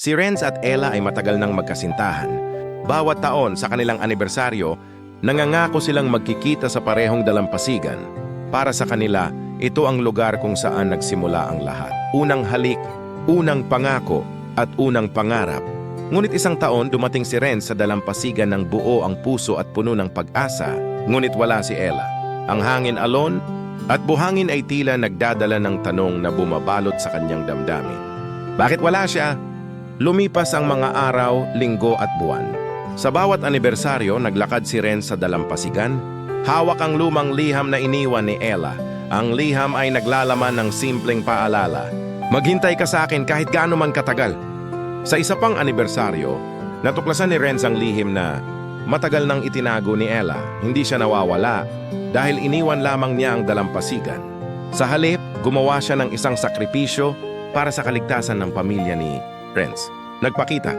Si Renz at Ella ay matagal nang magkasintahan. Bawat taon sa kanilang anibersaryo, nangangako silang magkikita sa parehong dalampasigan. Para sa kanila, ito ang lugar kung saan nagsimula ang lahat. Unang halik, unang pangako, at unang pangarap. Ngunit isang taon dumating si Renz sa dalampasigan ng buo ang puso at puno ng pag-asa. Ngunit wala si Ella. Ang hangin alon at buhangin ay tila nagdadala ng tanong na bumabalot sa kanyang damdamin. Bakit wala siya? Lumipas ang mga araw, linggo at buwan. Sa bawat anibersaryo, naglakad si Renz sa dalampasigan. Hawak ang lumang liham na iniwan ni Ella. Ang liham ay naglalaman ng simpleng paalala. Maghintay ka sa akin kahit gaano man katagal. Sa isa pang anibersaryo, natuklasan ni Renz ang lihim na matagal nang itinago ni Ella. Hindi siya nawawala dahil iniwan lamang niya ang dalampasigan. Sa halip, gumawa siya ng isang sakripisyo para sa kaligtasan ng pamilya ni Renz. Nagpakita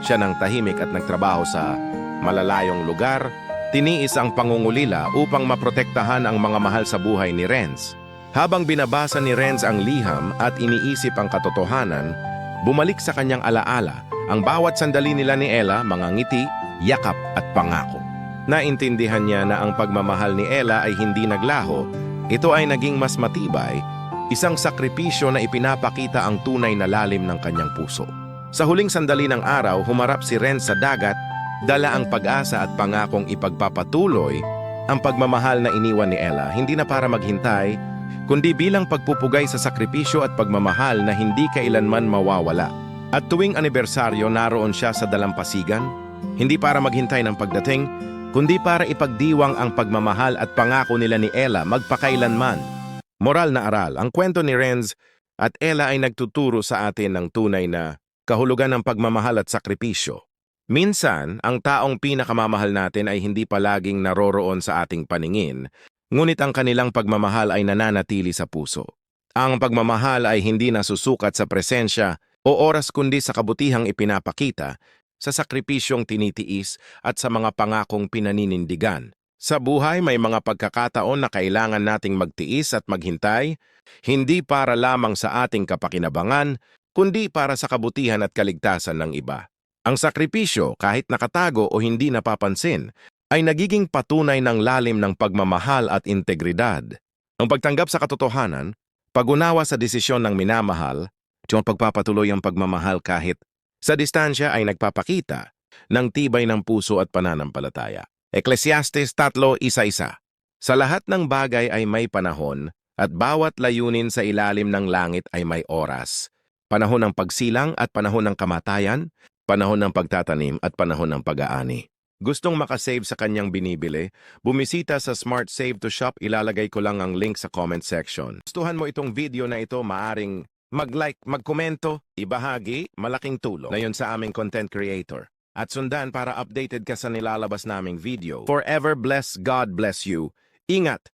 siya ng tahimik at nagtrabaho sa malalayong lugar. Tiniis ang pangungulila upang maprotektahan ang mga mahal sa buhay ni Renz. Habang binabasa ni Renz ang liham at iniisip ang katotohanan, bumalik sa kanyang alaala ang bawat sandali nila ni Ella, mga ngiti, yakap at pangako. Naintindihan niya na ang pagmamahal ni Ella ay hindi naglaho. Ito ay naging mas matibay, isang sakripisyo na ipinapakita ang tunay na lalim ng kanyang puso. Sa huling sandali ng araw, humarap si Renz sa dagat, dala ang pag-asa at pangakong ipagpapatuloy ang pagmamahal na iniwan ni Ella, hindi na para maghintay, kundi bilang pagpupugay sa sakripisyo at pagmamahal na hindi kailanman mawawala. At tuwing anibersaryo, naroon siya sa dalampasigan, hindi para maghintay ng pagdating, kundi para ipagdiwang ang pagmamahal at pangako nila ni Ella magpakailanman. Moral na aral, ang kwento ni Renz at Ella ay nagtuturo sa atin ng tunay na kahulugan ng pagmamahal at sakripisyo. Minsan, ang taong pinakamamahal natin ay hindi palaging naroroon sa ating paningin, ngunit ang kanilang pagmamahal ay nananatili sa puso. Ang pagmamahal ay hindi nasusukat sa presensya o oras kundi sa kabutihang ipinapakita, sa sakripisyong tinitiis at sa mga pangakong pinaninindigan. Sa buhay may mga pagkakataon na kailangan nating magtiis at maghintay, hindi para lamang sa ating kapakinabangan, kundi para sa kabutihan at kaligtasan ng iba. Ang sakripisyo, kahit nakatago o hindi napapansin, ay nagiging patunay ng lalim ng pagmamahal at integridad. Ang pagtanggap sa katotohanan, pag-unawa sa desisyon ng minamahal, at pagpapatuloy ang pagmamahal kahit sa distansya ay nagpapakita ng tibay ng puso at pananampalataya. Ecclesiastes 3:1. Sa lahat ng bagay ay may panahon, at bawat layunin sa ilalim ng langit ay may oras. Panahon ng pagsilang at panahon ng kamatayan, panahon ng pagtatanim at panahon ng pag-aani. Gustong makasave sa kanyang binibili? Bumisita sa Smart Save to Shop, ilalagay ko lang ang link sa comment section. Gustuhan mo itong video na ito, maaring mag-like, magkomento, ibahagi, malaking tulong na yun sa aming content creator. At sundan para updated ka sa nilalabas naming video. Forever bless, God bless you. Ingat!